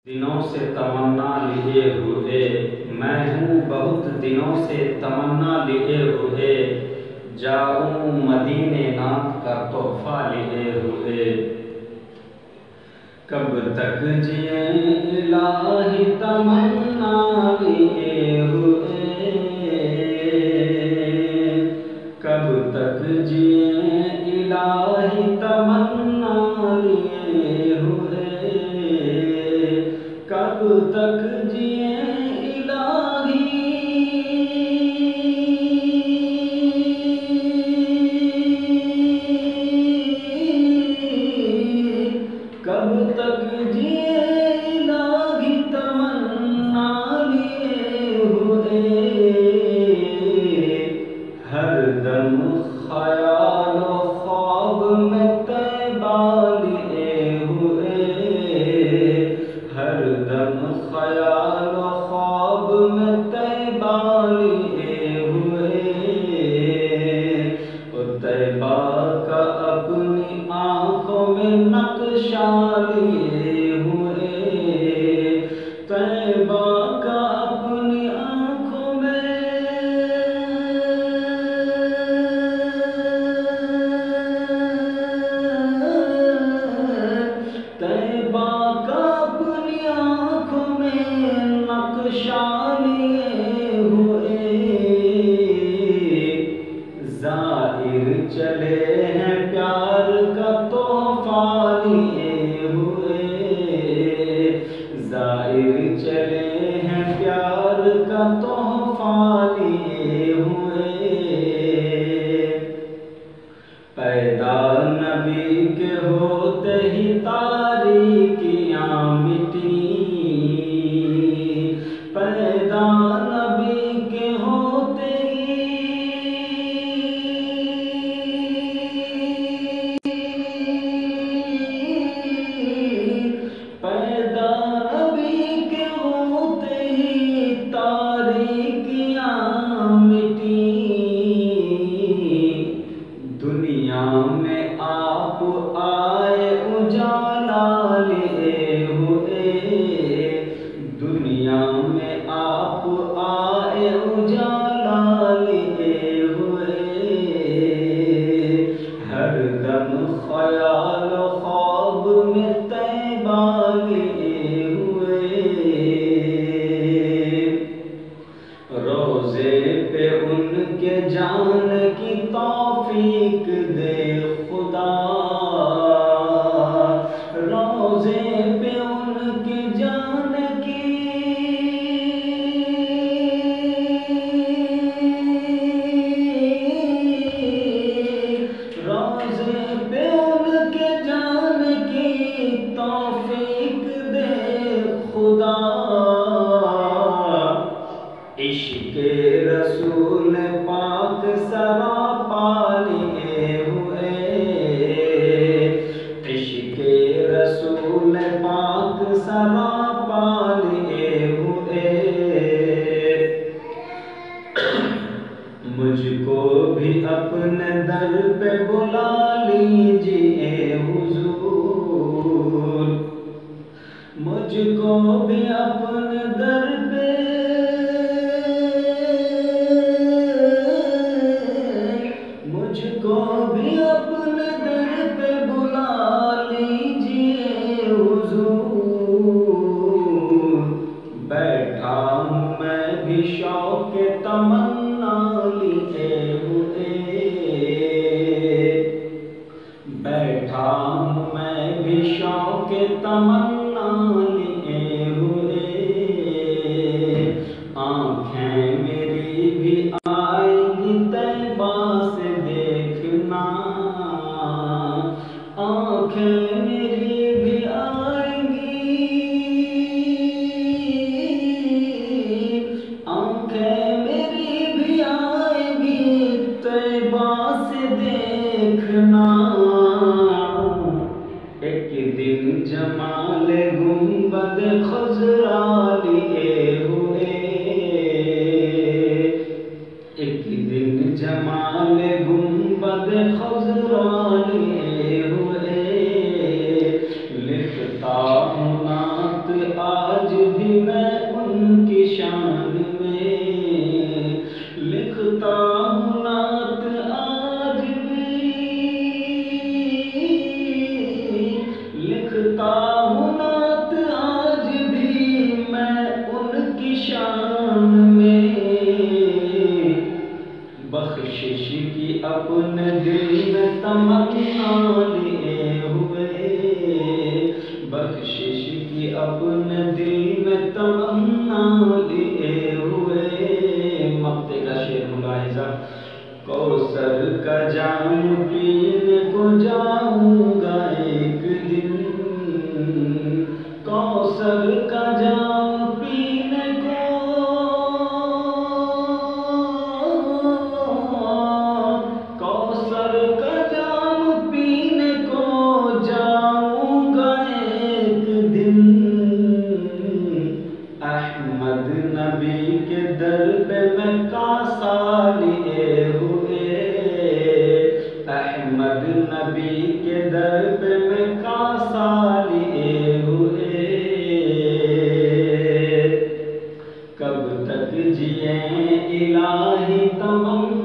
دنوں سے تمنا لیے ہوئے، میں ہوں بہت دنوں سے تمنا لیے ہوئے، جاؤں مدینے نات کا تحفہ لیے ہوئے۔ کب تک جئیں الہی تمنا لیے ہوئے، کب تک جئیں الہی تمنا لیے ہوئے، کب تک جئیں الہی کب تک جئیں الہی تمنا لیے ہوئے، ہر دم خیال و خواب میں طیبہ لیے ہوئے، ہر دم خیال و خواب میں طیبہ لیے ہوئے، اور طیبہ کا اپنی آنکھوں میں نقشہ لیے ہوئے، طیبہ کا اپنی آنکھوں میں طیبہ کا اپنی آنکھوں میں نقشہ لیے ہوئے، زائر چلے ہیں پیار کا تحفہ لیے ہوئے، زائر چلے ہیں پیار کا تحفہ لیے ہوئے، پیدا نبی کے ہوتے ہی تاریکیاں مٹی، پیدا نبی کے ہوتے پیدا نبی کے ہوتے ہی تاریکیاں مٹی، دنیا میں آپ آئے اجالا لیے ہوئے، دنیا میں آپ آئے اجالا لیے ہوئے، ہر دم خیال و خواب میں طیبہ لیے ہوئے، روضے پہ ان کے جان کی توفیق دے خدا، روضے پہ ان کے جان کی روضے پہ ان کے جان کی توفیق دے خدا، عشق رسول پاک سراپا لیے ہوئے، عشق رسول پاک سراپا لیے ہوئے، مجھ کو بھی اپنے در پہ بلا لیجئے حضور، مجھ کو بھی اپنے در پہ مجھ کو بھی اپنے در پہ بلا لیجئے حضور، بیٹھا ہوں میں بھی شوق تمنا لیے ہوئے، بیٹھا ہوں میں بھی شوق تمنا لیے ہوئے، آنکھیں میری بھی آئیں گی طیبہ سے دیکھنا، آنکھیں میری بھی آئیں گی، آنکھیں میری بھی آئیں گی طیبہ سے دیکھنا، ایک دن جمال گنبد خضرا لیے ہوئے، ایک دن جمال گنبد خضرا لیے ہوئے، لکھتا ہوں نعت اپنے دل میں تمنا لیے ہوئے. مقطع کا شعر ملاحظہ. کوثر کا جام پینے کو جاؤں گا ایک دن. کوثر کا جام پینے کو کوثر کا جام پینے کو جاؤں گا ایک دن. احمد نبی کے در پہ میں کاسا لیے ہوئے. احمد نبی کے در پہ میں کاسا لیے ہوئے. کب تک جئیں الہی تمنا